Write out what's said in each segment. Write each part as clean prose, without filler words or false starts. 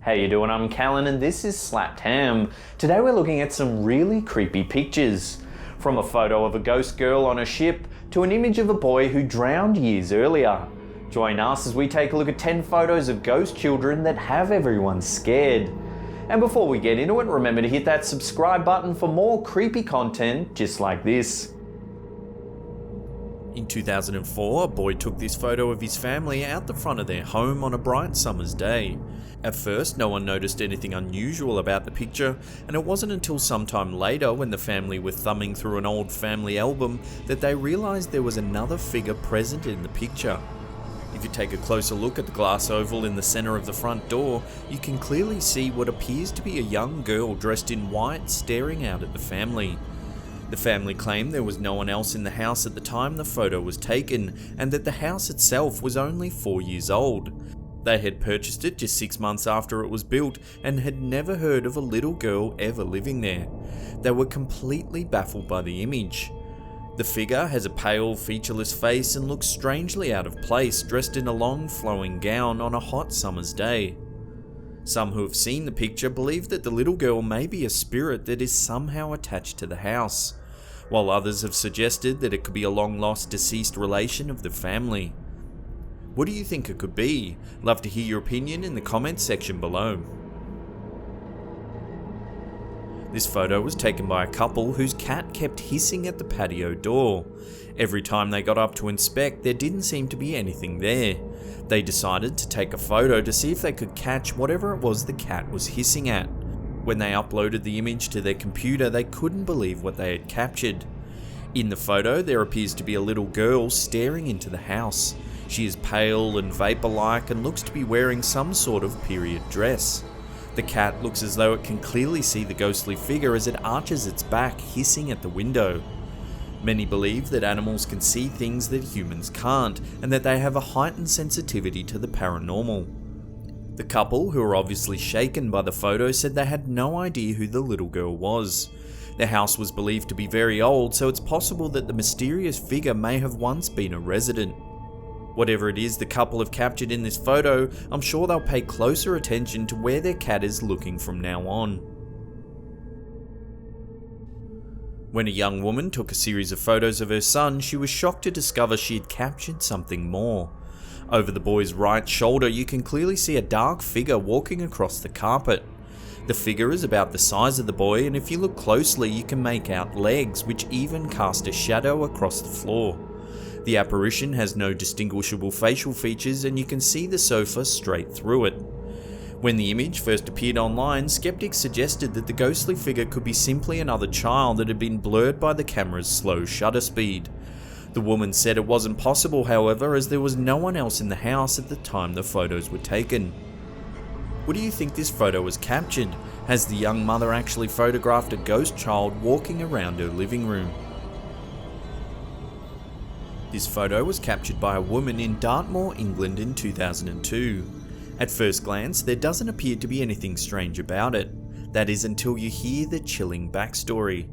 How you doing? I'm Callan and this is Slapped Ham. Today we're looking at some really creepy pictures. From a photo of a ghost girl on a ship to an image of a boy who drowned years earlier. Join us as we take a look at 10 photos of ghost children that have everyone scared. And before we get into it, remember to hit that subscribe button for more creepy content just like this. In 2004, a boy took this photo of his family out the front of their home on a bright summer's day. At first, no one noticed anything unusual about the picture, and it wasn't until sometime later when the family were thumbing through an old family album that they realised there was another figure present in the picture. If you take a closer look at the glass oval in the centre of the front door, you can clearly see what appears to be a young girl dressed in white staring out at the family. The family claimed there was no one else in the house at the time the photo was taken, and that the house itself was only 4 years old. They had purchased it just 6 months after it was built and had never heard of a little girl ever living there. They were completely baffled by the image. The figure has a pale, featureless face and looks strangely out of place, dressed in a long flowing gown on a hot summer's day. Some who have seen the picture believe that the little girl may be a spirit that is somehow attached to the house, while others have suggested that it could be a long-lost deceased relation of the family. What do you think it could be? Love to hear your opinion in the comments section below. This photo was taken by a couple whose cat kept hissing at the patio door. Every time they got up to inspect, there didn't seem to be anything there. They decided to take a photo to see if they could catch whatever it was the cat was hissing at. When they uploaded the image to their computer, they couldn't believe what they had captured. In the photo, there appears to be a little girl staring into the house. She is pale and vapour-like and looks to be wearing some sort of period dress. The cat looks as though it can clearly see the ghostly figure as it arches its back, hissing at the window. Many believe that animals can see things that humans can't, and that they have a heightened sensitivity to the paranormal. The couple, who are obviously shaken by the photo, said they had no idea who the little girl was. Their house was believed to be very old, so it's possible that the mysterious figure may have once been a resident. Whatever it is the couple have captured in this photo, I'm sure they'll pay closer attention to where their cat is looking from now on. When a young woman took a series of photos of her son, she was shocked to discover she had captured something more. Over the boy's right shoulder, you can clearly see a dark figure walking across the carpet. The figure is about the size of the boy, and if you look closely, you can make out legs, which even cast a shadow across the floor. The apparition has no distinguishable facial features, and you can see the sofa straight through it. When the image first appeared online, skeptics suggested that the ghostly figure could be simply another child that had been blurred by the camera's slow shutter speed. The woman said it wasn't possible, however, as there was no one else in the house at the time the photos were taken. What do you think this photo was captured? Has the young mother actually photographed a ghost child walking around her living room? This photo was captured by a woman in Dartmoor, England in 2002. At first glance, there doesn't appear to be anything strange about it. That is until you hear the chilling backstory.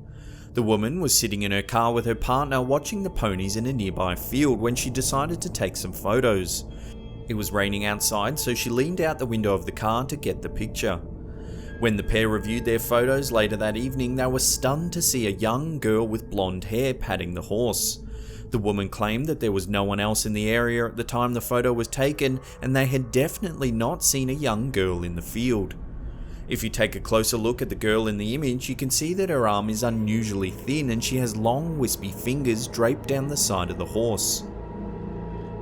The woman was sitting in her car with her partner watching the ponies in a nearby field when she decided to take some photos. It was raining outside, so she leaned out the window of the car to get the picture. When the pair reviewed their photos later that evening, they were stunned to see a young girl with blonde hair patting the horse. The woman claimed that there was no one else in the area at the time the photo was taken, and they had definitely not seen a young girl in the field. If you take a closer look at the girl in the image, you can see that her arm is unusually thin and she has long wispy fingers draped down the side of the horse.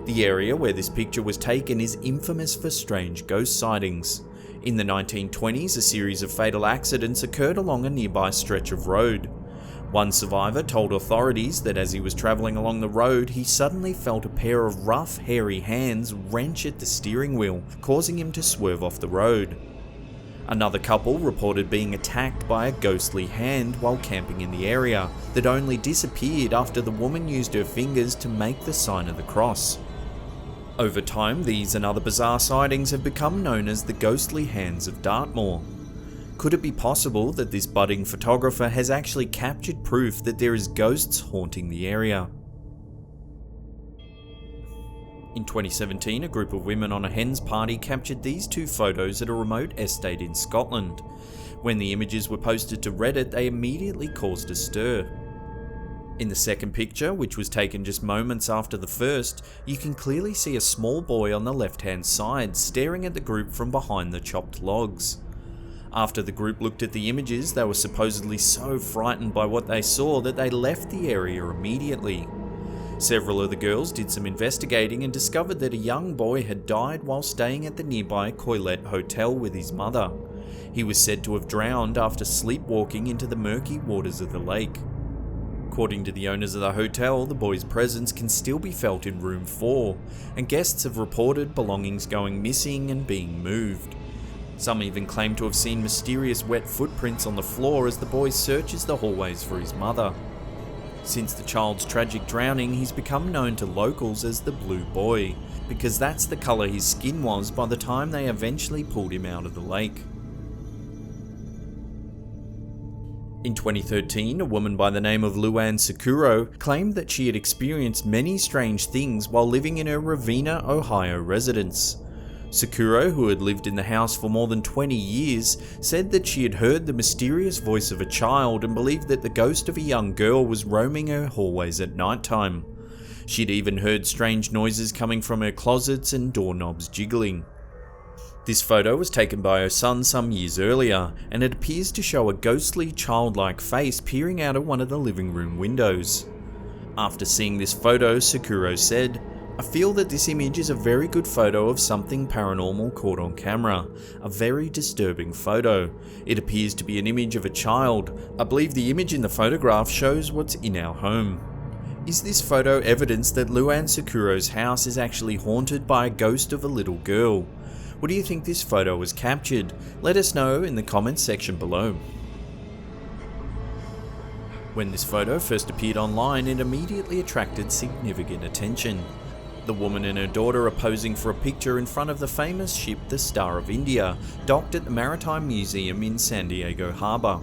The area where this picture was taken is infamous for strange ghost sightings. In the 1920s, a series of fatal accidents occurred along a nearby stretch of road. One survivor told authorities that as he was travelling along the road, he suddenly felt a pair of rough, hairy hands wrench at the steering wheel, causing him to swerve off the road. Another couple reported being attacked by a ghostly hand while camping in the area, that only disappeared after the woman used her fingers to make the sign of the cross. Over time, these and other bizarre sightings have become known as the ghostly hands of Dartmoor. Could it be possible that this budding photographer has actually captured proof that there is ghosts haunting the area? In 2017, a group of women on a hen's party captured these two photos at a remote estate in Scotland. When the images were posted to Reddit, they immediately caused a stir. In the second picture, which was taken just moments after the first, you can clearly see a small boy on the left-hand side staring at the group from behind the chopped logs. After the group looked at the images, they were supposedly so frightened by what they saw that they left the area immediately. Several of the girls did some investigating and discovered that a young boy had died while staying at the nearby Coilette Hotel with his mother. He was said to have drowned after sleepwalking into the murky waters of the lake. According to the owners of the hotel, the boy's presence can still be felt in room 4, and guests have reported belongings going missing and being moved. Some even claim to have seen mysterious wet footprints on the floor as the boy searches the hallways for his mother. Since the child's tragic drowning, he's become known to locals as the Blue Boy, because that's the colour his skin was by the time they eventually pulled him out of the lake. In 2013, a woman by the name of Luann Sakuro claimed that she had experienced many strange things while living in her Ravenna, Ohio residence. Sakuro, who had lived in the house for more than 20 years, said that she had heard the mysterious voice of a child and believed that the ghost of a young girl was roaming her hallways at nighttime. She'd even heard strange noises coming from her closets and doorknobs jiggling. This photo was taken by her son some years earlier, and it appears to show a ghostly, childlike face peering out of one of the living room windows. After seeing this photo, Sakuro said, "I feel that this image is a very good photo of something paranormal caught on camera. A very disturbing photo. It appears to be an image of a child. I believe the image in the photograph shows what's in our home." Is this photo evidence that Luann Sakuro's house is actually haunted by a ghost of a little girl? What do you think this photo was captured? Let us know in the comments section below. When this photo first appeared online, it immediately attracted significant attention. The woman and her daughter are posing for a picture in front of the famous ship the Star of India, docked at the Maritime Museum in San Diego Harbor.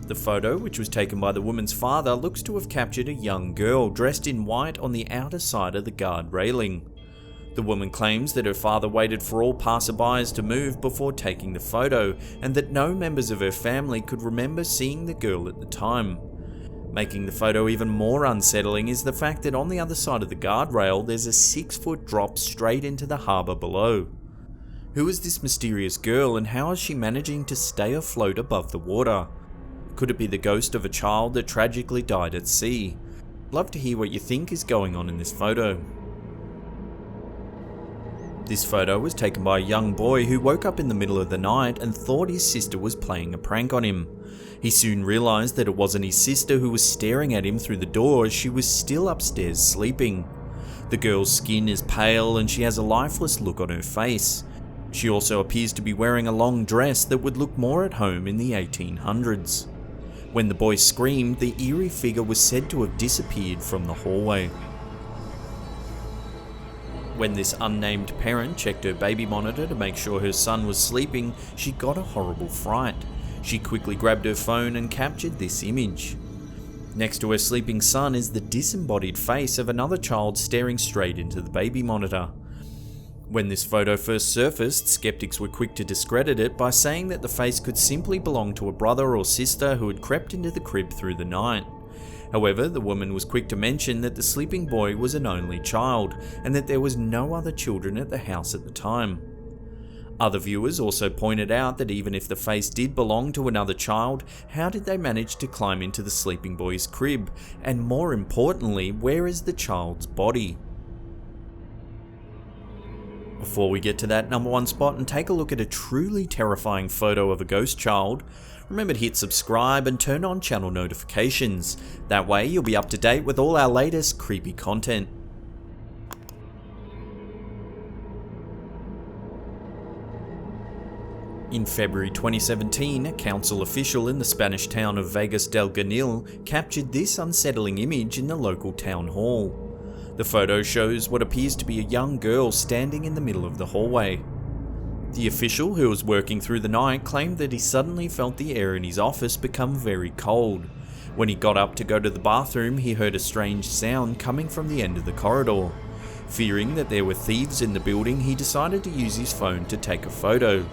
The photo, which was taken by the woman's father, looks to have captured a young girl dressed in white on the outer side of the guard railing. The woman claims that her father waited for all passerbys to move before taking the photo, and that no members of her family could remember seeing the girl at the time. Making the photo even more unsettling is the fact that on the other side of the guardrail there's a 6-foot drop straight into the harbour below. Who is this mysterious girl, and how is she managing to stay afloat above the water? Could it be the ghost of a child that tragically died at sea? Love to hear what you think is going on in this photo. This photo was taken by a young boy who woke up in the middle of the night and thought his sister was playing a prank on him. He soon realised that it wasn't his sister who was staring at him through the door as she was still upstairs sleeping. The girl's skin is pale and she has a lifeless look on her face. She also appears to be wearing a long dress that would look more at home in the 1800s. When the boy screamed, the eerie figure was said to have disappeared from the hallway. When this unnamed parent checked her baby monitor to make sure her son was sleeping, she got a horrible fright. She quickly grabbed her phone and captured this image. Next to her sleeping son is the disembodied face of another child staring straight into the baby monitor. When this photo first surfaced, skeptics were quick to discredit it by saying that the face could simply belong to a brother or sister who had crept into the crib through the night. However, the woman was quick to mention that the sleeping boy was an only child, and that there was no other children at the house at the time. Other viewers also pointed out that even if the face did belong to another child, how did they manage to climb into the sleeping boy's crib? And more importantly, where is the child's body? Before we get to that number 1 spot and take a look at a truly terrifying photo of a ghost child, remember to hit subscribe and turn on channel notifications. That way you'll be up to date with all our latest creepy content. In February 2017, a council official in the Spanish town of Vegas del Ganil captured this unsettling image in the local town hall. The photo shows what appears to be a young girl standing in the middle of the hallway. The official, who was working through the night, claimed that he suddenly felt the air in his office become very cold. When he got up to go to the bathroom, he heard a strange sound coming from the end of the corridor. Fearing that there were thieves in the building, he decided to use his phone to take a photo.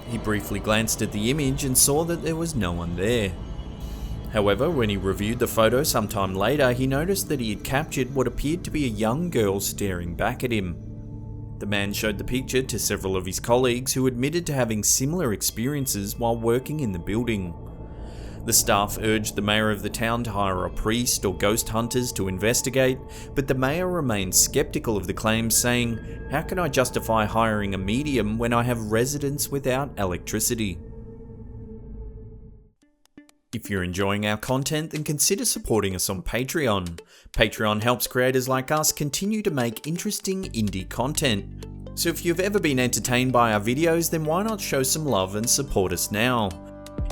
He briefly glanced at the image and saw that there was no one there. However, when he reviewed the photo sometime later, he noticed that he had captured what appeared to be a young girl staring back at him. The man showed the picture to several of his colleagues who admitted to having similar experiences while working in the building. The staff urged the mayor of the town to hire a priest or ghost hunters to investigate, but the mayor remained skeptical of the claims, saying, "How can I justify hiring a medium when I have residents without electricity?" If you're enjoying our content, then consider supporting us on Patreon. Patreon helps creators like us continue to make interesting indie content. So if you've ever been entertained by our videos, then why not show some love and support us now?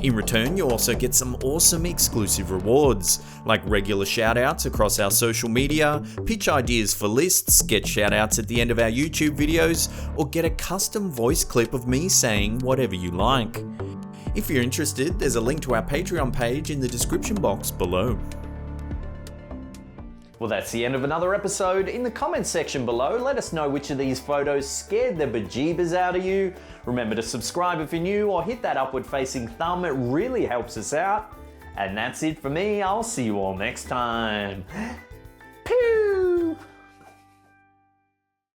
In return, you'll also get some awesome exclusive rewards, like regular shoutouts across our social media, pitch ideas for lists, get shoutouts at the end of our YouTube videos, or get a custom voice clip of me saying whatever you like. If you're interested, there's a link to our Patreon page in the description box below. Well, that's the end of another episode. In the comments section below, let us know which of these photos scared the bejeebers out of you. Remember to subscribe if you're new, or hit that upward facing thumb, it really helps us out. And that's it for me, I'll see you all next time.